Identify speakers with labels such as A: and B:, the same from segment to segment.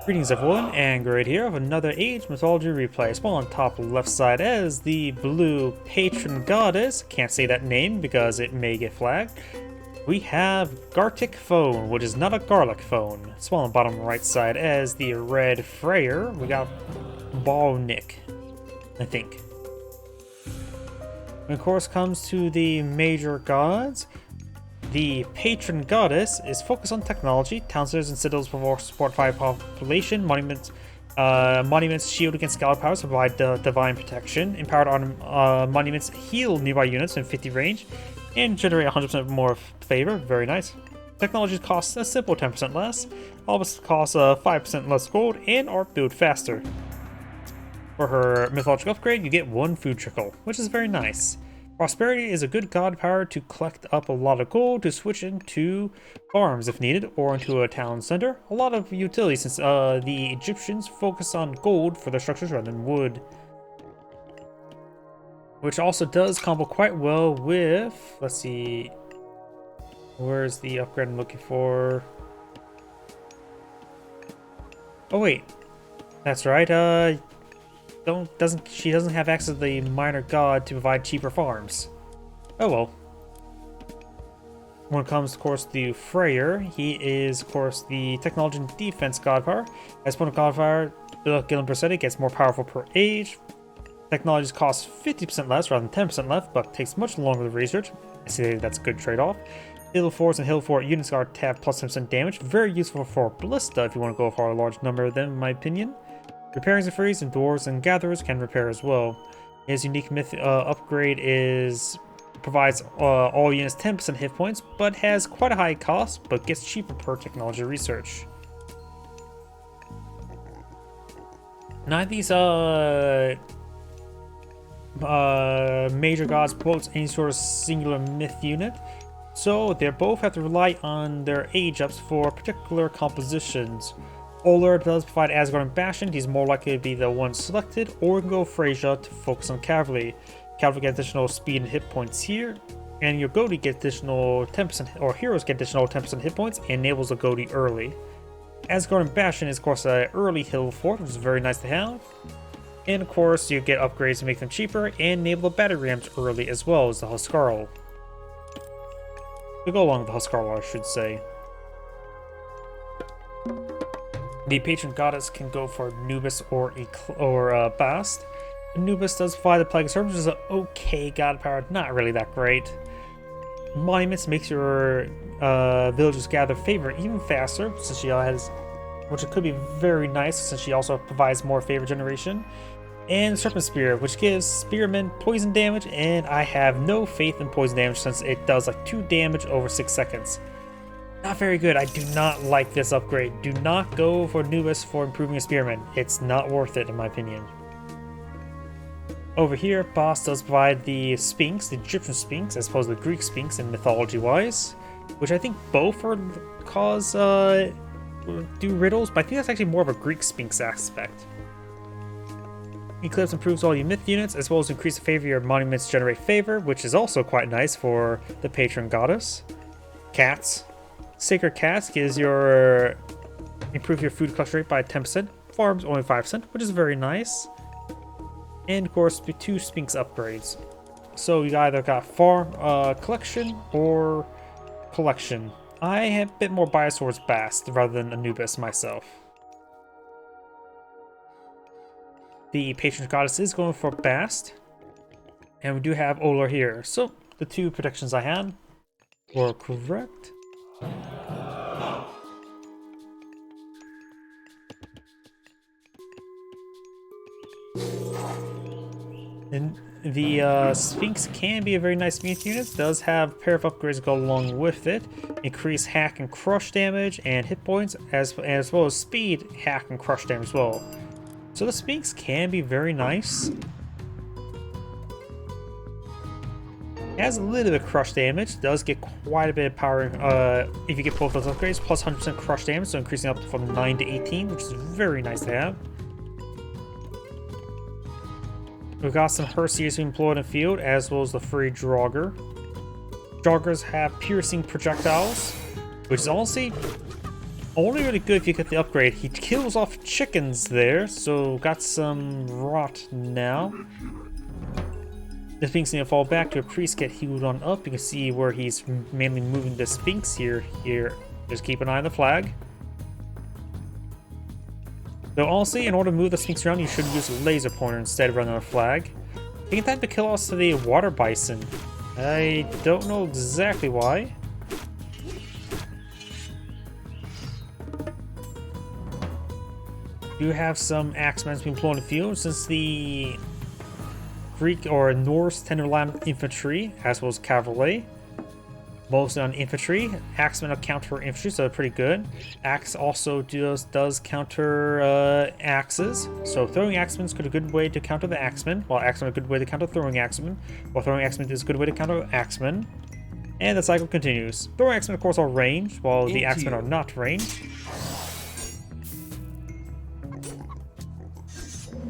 A: Greetings everyone, and Great here with another Age Mythology Replay. Spawn on top left side as the blue patron goddess. Can't say that name because it may get flagged. We have GarticPhone, which is not a garlic phone. Spawn on bottom right side as the red Freyr. We got baunic, I think. When of course comes to the major gods, the patron goddess is focused on technology. Town centers and citadels support 5 population. Monuments shield against scalar powers, provide divine protection. Empowered monuments heal nearby units in 50 range and generate 100% more favor. Very nice. Technology costs a simple 10% less. All of us cost 5% less gold and are built faster. For her mythological upgrade, you get 1 food trickle, which is very nice. Prosperity is a good god power to collect up a lot of gold to switch into farms if needed, or into a town center. A lot of utility since the Egyptians focus on gold for their structures rather than wood. Which also does combo quite well with, let's see, where's the upgrade I'm looking for? Oh wait, that's right, she doesn't have access to the minor god to provide cheaper farms. Oh well. When it comes, of course, to Freyr, he is, of course, the technology and defense god power. As point of god power, the Gillen percentage gets more powerful per age. Technologies cost 50% less rather than 10% less, but takes much longer to research. I see that's a good trade-off. Hill Force and Hill Fort units are have plus 10% damage. Very useful for Ballista if you want to go for a large number of them, in my opinion. Repairing the freeze and dwarves and gatherers can repair as well. His unique myth upgrade provides all units 10% hit points, but has quite a high cost, but gets cheaper per technology research. None of these major gods promotes any sort of singular myth unit, so they both have to rely on their age ups for particular compositions. Oler does provide Asgard and Bastion. He's more likely to be the one selected, or we can go Freyr to focus on cavalry. Cavalry get additional speed and hit points here, and your Goatee get additional 10%, or heroes get additional 10% hit points, and enables a Goatee early. Asgard and Bastion is, of course, an early hill fort, which is very nice to have. And, of course, you get upgrades to make them cheaper, and enable the battery ramps early as well as the Huskarl. To go along with the Huskarl, I should say. The patron goddess can go for Anubis or Bast. Anubis does fly the Plague of Serpents, which is an okay god power, not really that great. Monuments makes your villagers gather favor even faster, since she has, which could be very nice since she also provides more favor generation. And Serpent Spear, which gives spearmen poison damage, and I have no faith in poison damage since it does like 2 damage over 6 seconds. Not very good. I do not like this upgrade. Do not go for Anubis for improving a spearman. It's not worth it in my opinion. Over here, Boss does provide the Sphinx, the Egyptian Sphinx, as opposed to the Greek Sphinx in mythology-wise, which I think both are do riddles, but I think that's actually more of a Greek Sphinx aspect. Eclipse improves all your myth units, as well as increase the favor your monuments generate favor, which is also quite nice for the patron goddess. Cats. Sacred Cats gives improve your food collection rate by 10%, farms only 5%, which is very nice. And of course, 2 Sphinx upgrades. So you either got farm collection or collection. I have a bit more bias towards Bast rather than Anubis myself. The patron goddess is going for Bast, and we do have Oler here. So the 2 predictions I had were correct. And the Sphinx can be a very nice myth unit. It does have a pair of upgrades that go along with it. Increase hack and crush damage and hit points, as well as speed, hack, and crush damage as well. So the Sphinx can be very nice. It has a little bit of crush damage. Does get quite a bit of power if you get both those upgrades, plus 100% crush damage, so increasing up from 9 to 18, which is very nice to have. We've got some Hersiers who employed in the field, as well as the free Draugr. Draugrs have piercing projectiles, which is honestly Only really good if you get the upgrade. He kills off chickens there, so got some rot now. The Sphinx need to fall back to a priest, get healed on up. You can see where he's mainly moving the Sphinx here. Just keep an eye on the flag. Though honestly, in order to move the Sphinx around, you should use a laser pointer instead of running a flag. Taking time to kill also the water bison. I don't know exactly why. Do have some axemen being blown in the field since the Greek or Norse tend to rely on infantry as well as cavalry. Mostly on infantry. Axemen counter infantry, so they're pretty good. Axe also does counter axes. So throwing axemen is a good way to counter the axemen, while axemen are a good way to counter throwing axemen, while throwing axemen is a good way to counter axemen. And the cycle continues. Throwing axemen, of course, are ranged, while the axemen are not ranged.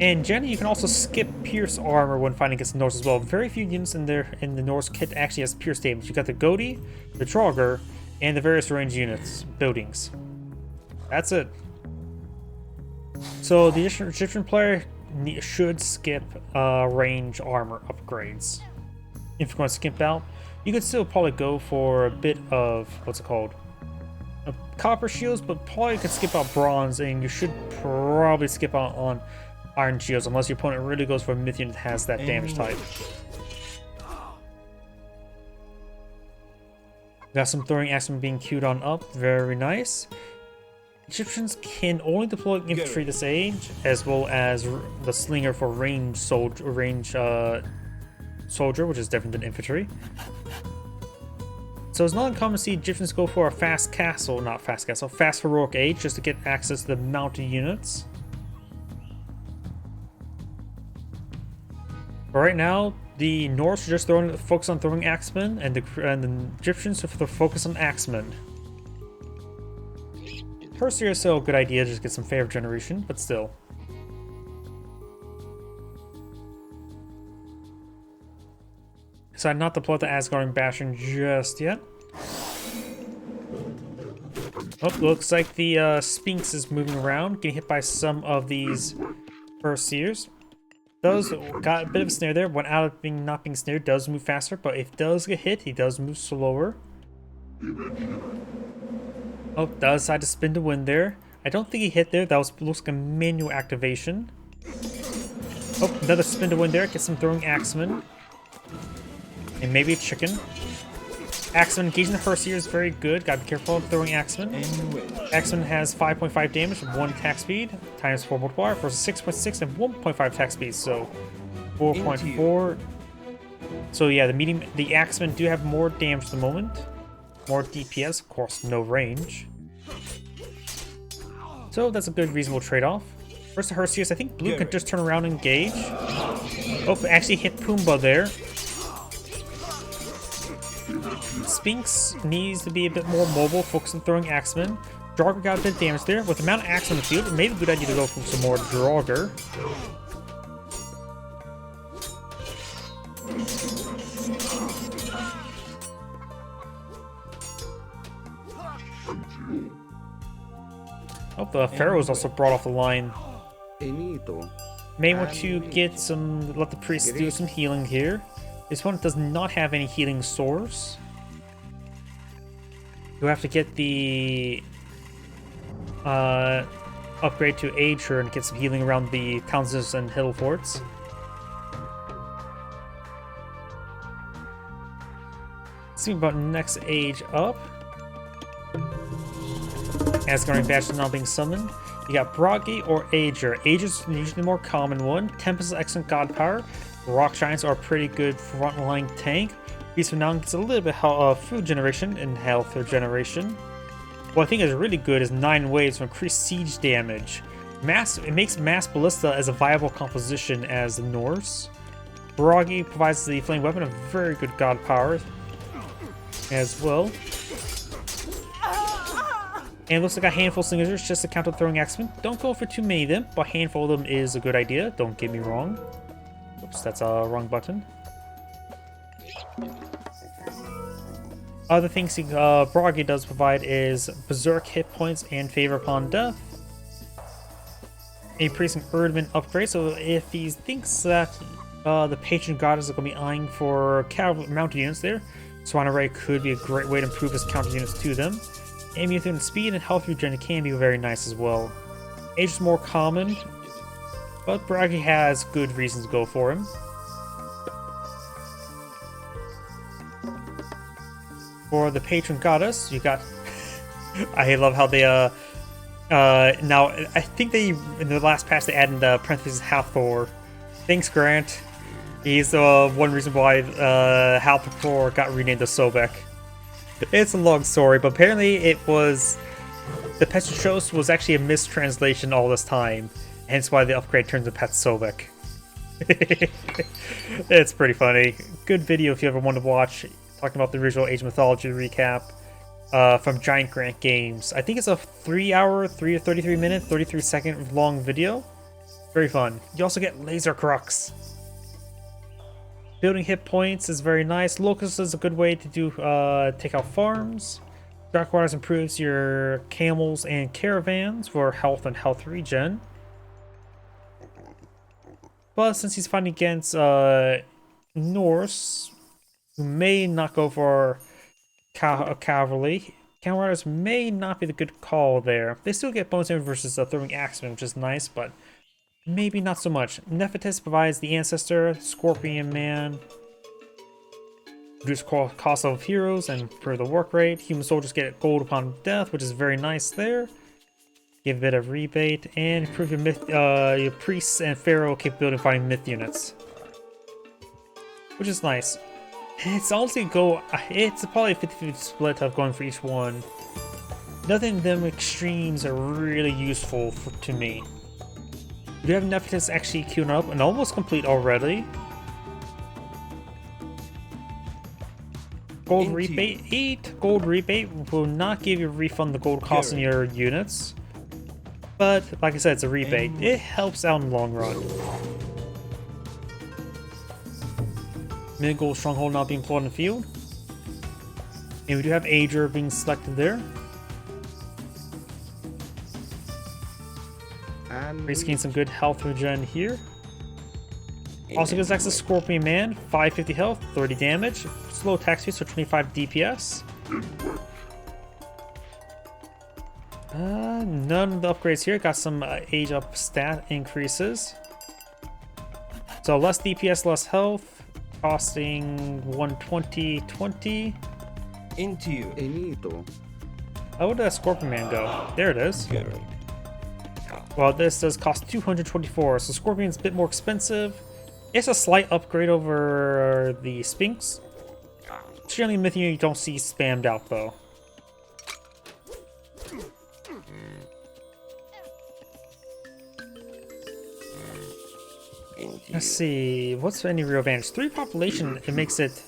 A: And generally, you can also skip Pierce armor when fighting against the Norse as well. Very few units in the Norse kit actually has Pierce damage. You got the Goatee, the Draugr, and the various range units, buildings. That's it. So the Egyptian player should skip range armor upgrades. If you're going to skip out, you could still probably go for a bit of, what's it called? Copper shields, but probably could skip out bronze, and you should probably skip out on iron shields unless your opponent really goes for a myth unit that has that damage type. Got some throwing axemen being queued on up, very nice. Egyptians can only deploy infantry this age, as well as the slinger for range soldier, which is different than infantry. So it's not uncommon to see Egyptians go for a fast heroic age just to get access to the mounted units. But right now, the Norse are just focus on throwing axemen, and the Egyptians are focus on axemen. Hersier is still a good idea, just get some favor generation, but still. Decided not to deploy the Asgardian Bastion just yet. Oh, looks like the Sphinx is moving around, getting hit by some of these Hersiers. Does got a bit of a snare there. Went out of not being snared, does move faster, but if it does get hit, he does move slower. Oh, does decide to spin to win there. I don't think he hit there. That looks like a manual activation. Oh, another spin to win there. Get some throwing axemen. And maybe a chicken. Axemen engaging the Hersier is very good. Gotta be careful of throwing axemen. Axemen has 5.5 damage and 1 attack speed, times 4 multiplier, versus 6.6 and 1.5 attack speed, so 4.4. So yeah, the axemen do have more damage at the moment. More DPS, of course, no range. So that's a good, reasonable trade-off. First the Hersiers, I think blue can just turn around and engage. Oh, actually hit Pumbaa there. Sphinx needs to be a bit more mobile, focus on throwing axemen. Draugr got a bit of damage there. With the amount of axemen in the field, it may be a good idea to go for some more Draugr. Oh, the Pharaoh was also brought off the line. May want to let the priest do some healing here. This one does not have any healing source. You have to get the upgrade to Ager and get some healing around the towns and hill forts. See about next age up. Asgardian Bastion now being summoned. You got Bragi or Ager. Ager's usually the more common one. Tempest is excellent god power. Rock Giants are a pretty good frontline tank. Beast Renown gets a little bit of food generation and health regeneration. What I think is really good is 9 waves for increased siege damage. It makes Mass Ballista as a viable composition as the Norse. Bragi provides the flame weapon, a very good god power as well. And it looks like a handful of slingers just to counter throwing axemen. Don't go for too many of them, but a handful of them is a good idea. Don't get me wrong. Oops, that's a wrong button. Other things Bragi does provide is Berserk hit points and favor upon death. A pretty some Erdman upgrade, so if he thinks that the Patron Goddess is going to be eyeing for mounted units there, Swan Array could be a great way to improve his counter units to them. Aiming within speed and health regen can be very nice as well. Age is more common, but Bragi has good reasons to go for him. For the Patron Goddess, you got... I love how they, now, I think they, in the last patch, they added parentheses Hathor. Thanks, Grant. He's one reason why Hathor got renamed to Sobek. It's a long story, but apparently it was... The Petros was actually a mistranslation all this time, hence why the upgrade turns to Pet Sobek. It's pretty funny. Good video if you ever want to watch, talking about the original Age of Mythology recap from Giant Grant Games. I think it's a 3 hour, 33 minute, 33 second long video. Very fun. You also get Laser Crux. Building hit points is very nice. Locust is a good way to do take out farms. Dark Waters improves your camels and caravans for health and health regen. But since he's fighting against Norse, who may not go for cavalry, Camel Riders may not be the good call there. They still get bonus damage versus throwing axemen, which is nice, but maybe not so much. Nephites provides the Ancestor, Scorpion Man, reduce cost of heroes and improve the work rate. Human soldiers get gold upon death, which is very nice there. Give a bit of rebate and improve your priests and pharaoh capability of fighting myth units, which is nice. It's honestly it's probably a 50-50 split of going for each one. Nothing of them extremes are really useful to me. We do have Nephites actually queuing up and almost complete already. Gold rebate, 8 gold rebate will not give you a refund the gold cost in your units. But, like I said, it's a rebate. It helps out in the long run. Mid-gold stronghold not being employed in the field. And we do have Ager being selected there. Race gain some good health regen here. Also gives access to Scorpion Man, 550 health, 30 damage. Slow attack speed, so 25 DPS. None of the upgrades here. Got some age up stat increases. So less DPS, less health. Costing 120.20.
B: Into you.
A: How would that Scorpion Man go? There it is. Well, this does cost 224, so Scorpion's a bit more expensive. It's a slight upgrade over the Sphinx. It's generally a myth you don't see spammed out, though. Let's see, what's any real advantage? 3 population, it makes it...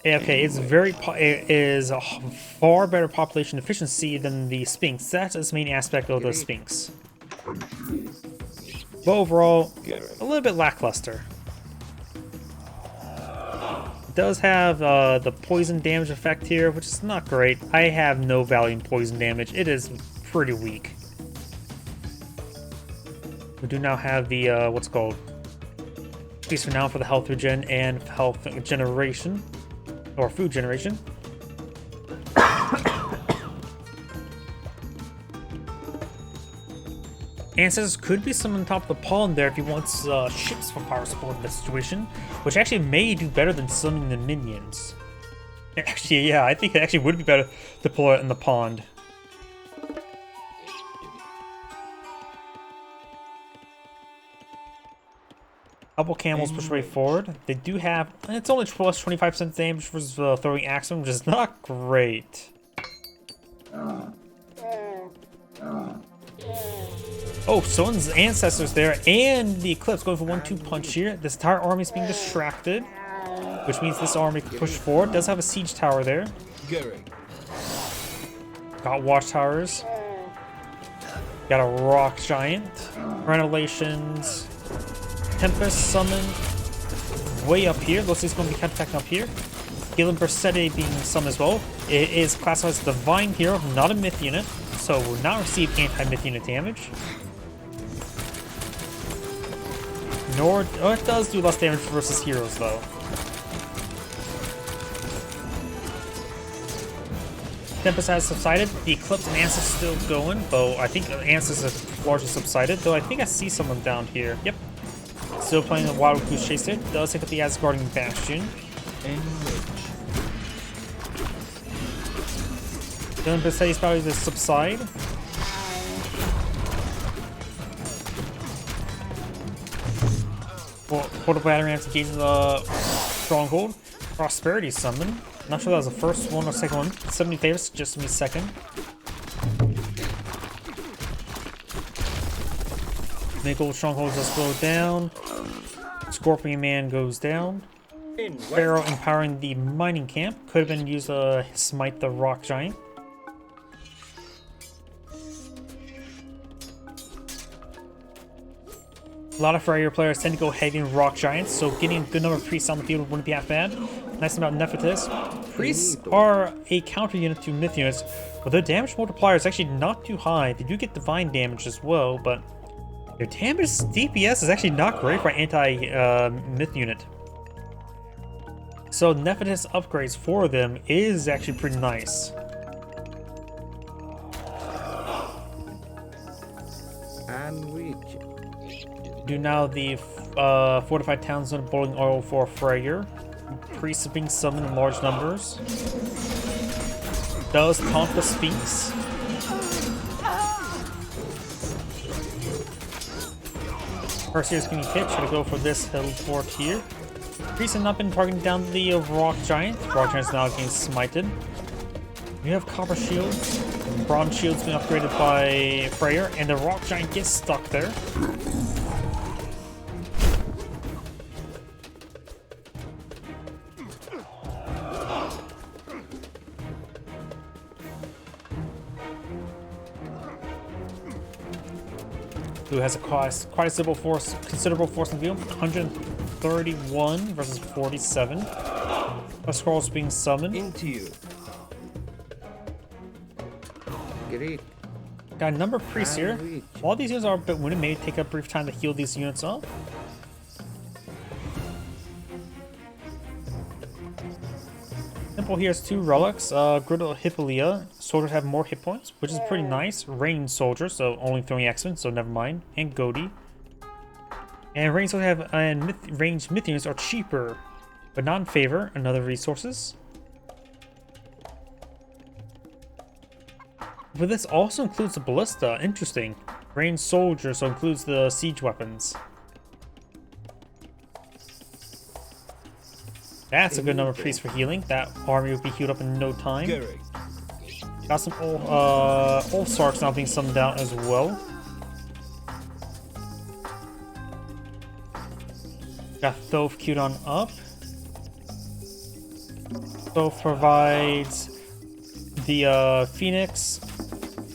A: Okay, it's it is a far better population efficiency than the Sphinx. That's its main aspect of the Sphinx. But overall, a little bit lackluster. It does have the poison damage effect here, which is not great. I have no value in poison damage. It is pretty weak. We do now have the, what's called, Feast for now for the health regen and health generation, or food generation. Ancestors could be some on top of the pond there if he wants ships for power support in this situation, which actually may do better than summoning the minions. Actually, yeah, I think it actually would be better to deploy it in the pond. Couple camels push way forward. They do have, it's only plus 25% damage for throwing axemen, which is not great. Oh, someone's ancestors there, and the Eclipse going for 1-2 punch here. This entire army is being distracted, which means this army can push forward. Does have a siege tower there. Got watchtowers. Got a rock giant. Renovations. Tempest summon way up here. Looks like it's going to be kind of attacking up here. Gillen Bersetti being summoned as well. It is classified as a divine hero, not a myth unit, so will not receive anti-myth unit damage. Nor it does do less damage versus heroes though. Tempest has subsided. The Eclipse and Ansys still going, though I think Ansys has largely subsided, though I think I see someone down here. Yep. Still playing a Wild Goose Chase there. Does take up the Asgardian Bastion. Dylan Bessetti's probably to subside. Portal Battery has engaged the Stronghold. Prosperity Summon. Not sure that was the first one or second one. 70 favors, just give me a second. Nickel Stronghold just go down. Scorpion Man goes down. Pharaoh empowering the mining camp. Could have been used to smite the rock giant. A lot of Freyr players tend to go heavy in rock giants, so getting a good number of priests on the field wouldn't be that bad. Nice thing about Nephthys, priests are a counter unit to myth units, but their damage multiplier is actually not too high. They do get divine damage as well, but their damage DPS is actually not great for anti-myth unit. So Nephthys upgrades for them is actually pretty nice.
B: And reach.
A: Do now the fortified towns and boiling oil for Freyr. Priests are being summoned in large numbers. Does taunt the Sphinx. First here's getting hit. Should I go for this hill fort here? Priests have not been targeting down the rock giant. Rock giant's now getting smited. We have copper shields. Bronze shields being upgraded by Freyr, and the rock giant gets stuck there. Who has a quite a considerable force in the field. 131 versus 47. A scroll's being summoned.
B: Into you. Great.
A: Got a number of priests here. While these units are a bit wounded, may take a brief time to heal these units up. Temple here has 2 relics. Griddle Hippolyta. Soldiers have more hit points, which is pretty nice. Ranged soldiers, so only throwing X-Men, so never mind. And Godi. And ranged soldiers have ranged myth units are cheaper, but not in favor. Another resources. But this also includes the ballista. Interesting. Ranged soldiers, so includes the siege weapons. That's a good number of priests for healing. That army will be healed up in no time. Got some old Sarks now being summoned down as well. Got Thoth queued on up. Thoth provides the Phoenix,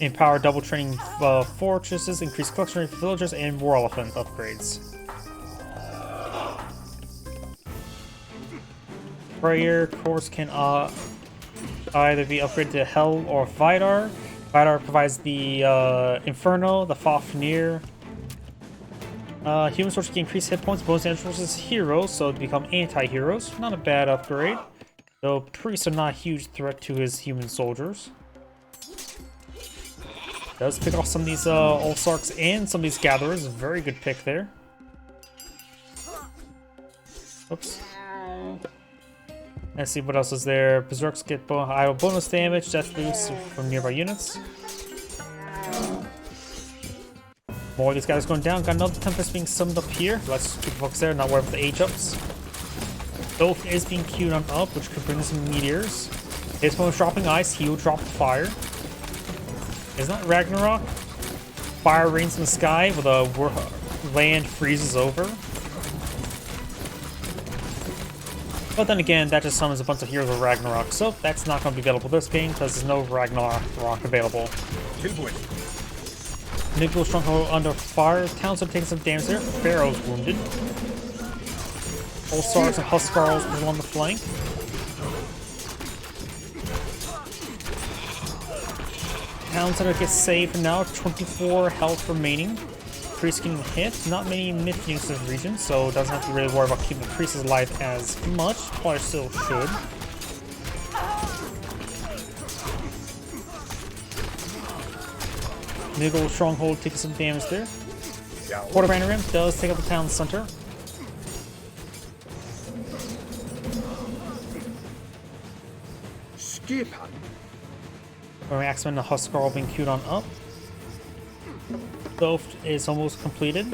A: empower double training fortresses, increase collection rate for villagers, and War Elephant upgrades. Freyr cores can either be upgraded to Hell or Vidar. Vidar provides the Inferno, the Fafnir. Human soldiers can increase hit points, bonus damage versus heroes, so they become anti-heroes. Not a bad upgrade. Though priests are not a huge threat to his human soldiers. Does pick off some of these old Sarks and some of these gatherers. Very good pick there. Oops. Let's see what else is there. Berserks get idle bonus damage, death boost from nearby units. More of these guys going down. Got another Tempest being summoned up here. Let's keep focus there, not worry about the H-ups. Thoth is being queued on up, which could bring some meteors. His opponent's dropping ice, he will drop fire. Isn't that Ragnarok? Fire rains in the sky with a land freezes over. But then again, that just summons a bunch of heroes of Ragnarok, so that's not going to be available this game because there's no Ragnarok available. Nigel Stronghold under fire. Towns are taking some damage there. Pharaoh's wounded. All Stars and Huskarls along the flank. Town center gets saved for now. 24 health remaining. Priest getting hit. Not many myth units in this region, so doesn't have to really worry about keeping the priest alive as much. Probably still should. Niggle Stronghold taking some damage there. Quarter Banner Rim does take up the town center.
B: Skip.
A: Axeman and the Huskar being queued on up. Dove is almost completed.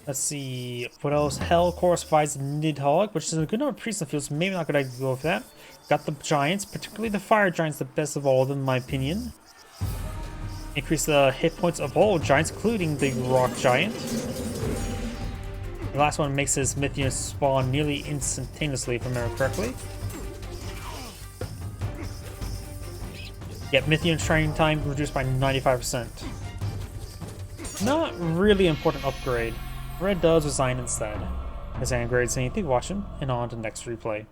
A: Let's see what else. Hell Chorus provides Nidhogg, which is a good number of priests in the field, so maybe not a good idea to go for that. Got the giants, particularly the fire giants, the best of all of them, in my opinion. Increase the hit points of all giants, including the rock giant. The last one makes his myth units spawn nearly instantaneously, if I remember correctly. Yep, myth unit training time reduced by 95%. Not really important upgrade. Red does resign instead. As I grade saying, thank you for watching, and on to the next replay.